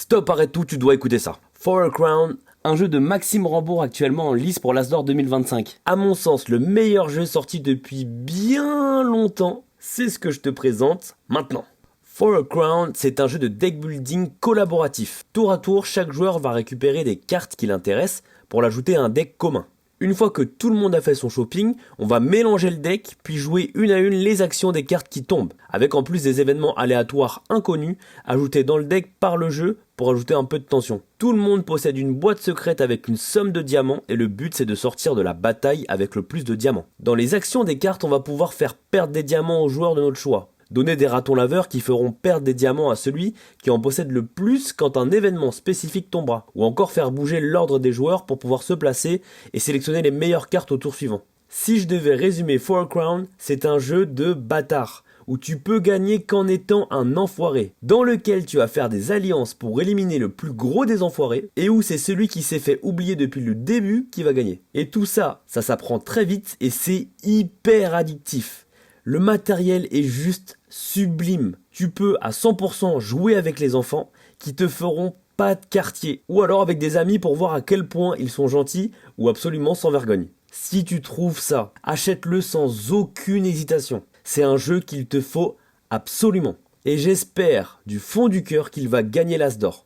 Stop, arrête tout, tu dois écouter ça. For a Crown, un jeu de Maxime Rambourg actuellement en lice pour l'As d'Or 2025. À mon sens, le meilleur jeu sorti depuis bien longtemps, c'est ce que je te présente maintenant. For a Crown, c'est un jeu de deck building collaboratif. Tour à tour, chaque joueur va récupérer des cartes qui l'intéressent pour l'ajouter à un deck commun. Une fois que tout le monde a fait son shopping, on va mélanger le deck, puis jouer une à une les actions des cartes qui tombent, avec en plus des événements aléatoires inconnus, ajoutés dans le deck par le jeu pour ajouter un peu de tension. Tout le monde possède une boîte secrète avec une somme de diamants, et le but c'est de sortir de la bataille avec le plus de diamants. Dans les actions des cartes, on va pouvoir faire perdre des diamants aux joueurs de notre choix. Donner des ratons laveurs qui feront perdre des diamants à celui qui en possède le plus quand un événement spécifique tombera. Ou encore faire bouger l'ordre des joueurs pour pouvoir se placer et sélectionner les meilleures cartes au tour suivant. Si je devais résumer For a Crown, c'est un jeu de bâtard, où tu peux gagner qu'en étant un enfoiré, dans lequel tu vas faire des alliances pour éliminer le plus gros des enfoirés, et où c'est celui qui s'est fait oublier depuis le début qui va gagner. Et tout ça, ça s'apprend très vite et c'est hyper addictif. Le matériel est juste sublime. Tu peux à 100% jouer avec les enfants qui te feront pas de quartier. Ou alors avec des amis pour voir à quel point ils sont gentils ou absolument sans vergogne. Si tu trouves ça, achète-le sans aucune hésitation. C'est un jeu qu'il te faut absolument. Et j'espère du fond du cœur qu'il va gagner l'As d'Or.